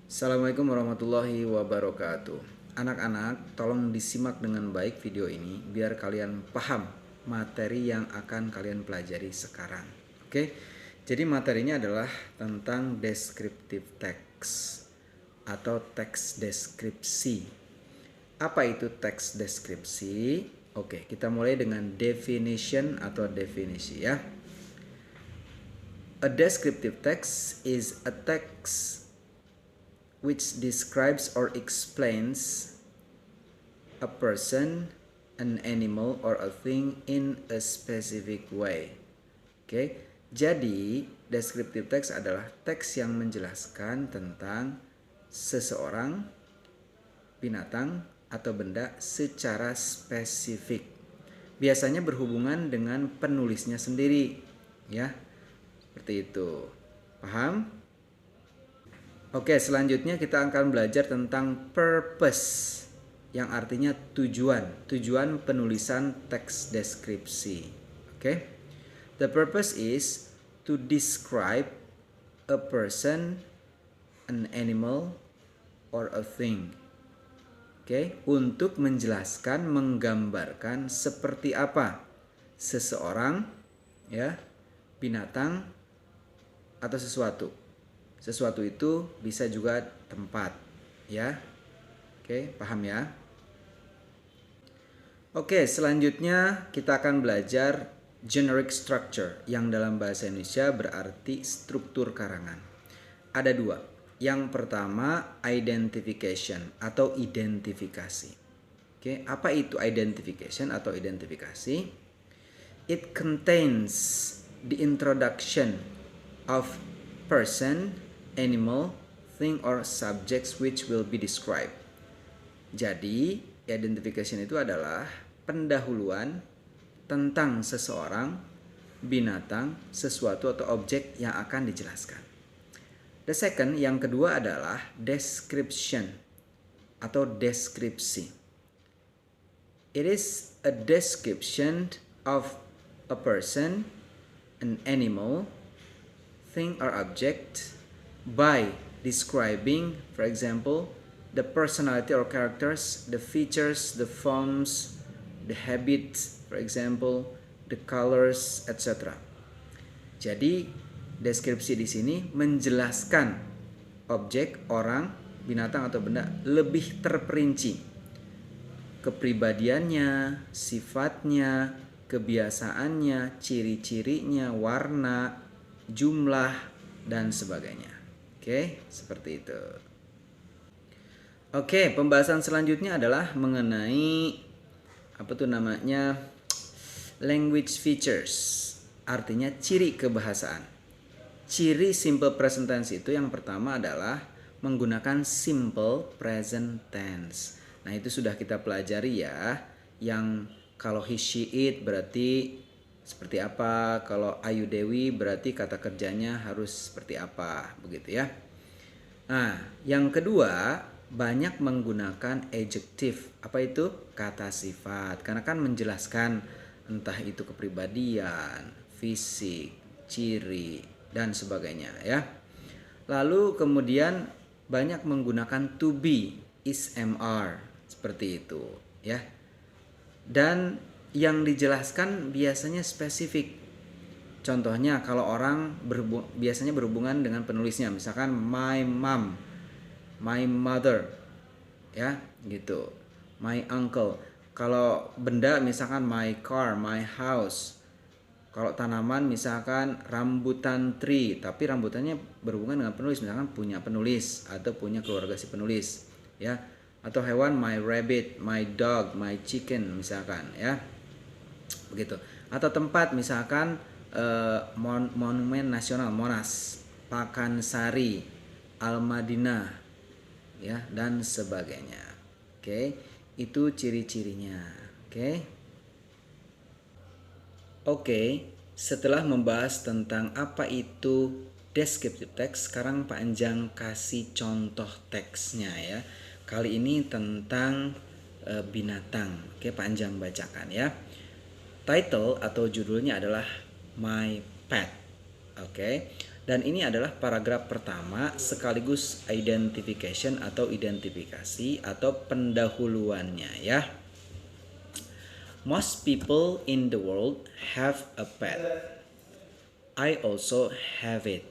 Assalamualaikum warahmatullahi wabarakatuh. Anak-anak, tolong disimak dengan baik video ini biar kalian paham materi yang akan kalian pelajari sekarang. Oke, jadi materinya adalah tentang descriptive text atau teks deskripsi. Apa itu teks deskripsi? Oke, kita mulai dengan definition atau definisi ya. A descriptive text is a text which describes or explains a person, an animal, or a thing in a specific way. Oke, jadi descriptive text adalah teks yang menjelaskan tentang seseorang, binatang, atau benda secara spesifik. Biasanya berhubungan dengan penulisnya sendiri, ya. Seperti itu. Paham? Oke, selanjutnya kita akan belajar tentang purpose, yang artinya tujuan penulisan teks deskripsi. Oke. The purpose is to describe a person, an animal, or a thing. Oke, untuk menjelaskan, menggambarkan seperti apa seseorang, ya, binatang, atau sesuatu. Sesuatu itu bisa juga tempat, ya. Oke, paham ya? Oke, selanjutnya kita akan belajar generic structure yang dalam bahasa Indonesia berarti struktur karangan. Ada dua. Yang pertama identification atau identifikasi. Oke, apa itu identification atau identifikasi? It contains the introduction of person, animal, thing, or subjects which will be described. Jadi, identification itu adalah pendahuluan tentang seseorang, binatang, sesuatu atau objek yang akan dijelaskan. The second, yang kedua adalah description atau deskripsi. It is a description of a person, an animal, thing, or object by describing, for example, the personality or characters, the features, the forms, the habits, for example, the colors, etc. Jadi, deskripsi di sini menjelaskan objek, orang, binatang atau benda lebih terperinci. Kepribadiannya, sifatnya, kebiasaannya, ciri-cirinya, warna, jumlah, dan sebagainya. Oke, seperti itu. Oke, pembahasan selanjutnya adalah mengenai language features, artinya ciri kebahasaan. Ciri simple present tense itu yang pertama adalah menggunakan simple present tense. Nah, itu sudah kita pelajari ya. Yang kalau he, she, it berarti seperti apa, kalau Ayu Dewi berarti kata kerjanya harus seperti apa, begitu ya. Nah, yang kedua, banyak menggunakan adjective. Apa itu? Kata sifat. Karena kan menjelaskan entah itu kepribadian, fisik, ciri, dan sebagainya ya. Lalu kemudian banyak menggunakan to be, is, am, seperti itu ya. Dan yang dijelaskan biasanya spesifik. Contohnya kalau orang biasanya berhubungan dengan penulisnya, misalkan my mom, my mother, ya gitu, my uncle. Kalau benda misalkan my car, my house. Kalau tanaman misalkan rambutan tree, tapi rambutannya berhubungan dengan penulis, misalkan punya penulis atau punya keluarga si penulis, ya. Atau hewan my rabbit, my dog, my chicken misalkan, ya. Begitu. Atau tempat misalkan monumen nasional Monas, Pakansari, Al-Madinah, ya, dan sebagainya. Oke, itu ciri-cirinya. Oke, setelah membahas tentang apa itu descriptive text, sekarang Pak Anjang kasih contoh teksnya ya. Kali ini tentang binatang. Oke, Pak Anjang bacakan ya. Title atau judulnya adalah My Pet. Oke. Dan ini adalah paragraf pertama sekaligus identification atau identifikasi atau pendahuluannya ya. Most people in the world have a pet. I also have it.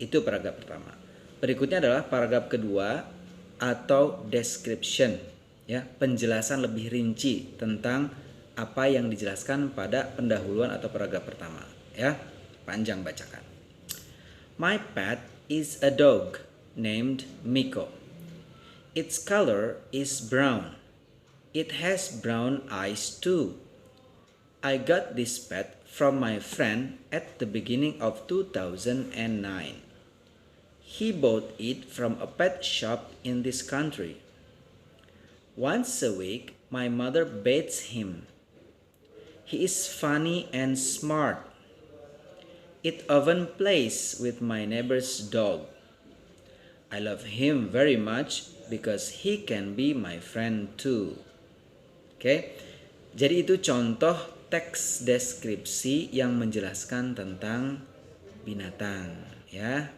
Itu paragraf pertama. Berikutnya adalah paragraf kedua atau description ya, penjelasan lebih rinci tentang apa yang dijelaskan pada pendahuluan atau paragraf pertama ya. Panjang bacakan. My pet is a dog named Miko. Its color is brown. It has brown eyes too. I got this pet from my friend at the beginning of 2009. He bought it from a pet shop in this country. Once a week, my mother bathes him. He is funny and smart. It often plays with my neighbor's dog. I love him very much because he can be my friend too. Oke, jadi itu contoh teks deskripsi yang menjelaskan tentang binatang ya.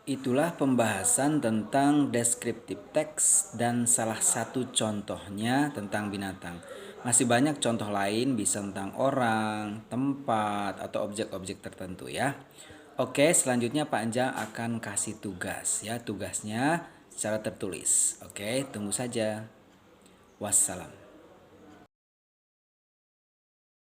Itulah pembahasan tentang deskriptif teks dan salah satu contohnya tentang binatang. Masih banyak contoh lain, bisa tentang orang, tempat, atau objek-objek tertentu ya. Oke, selanjutnya Pak Anjang akan kasih tugas ya. Tugasnya secara tertulis. Oke, tunggu saja. Wassalam.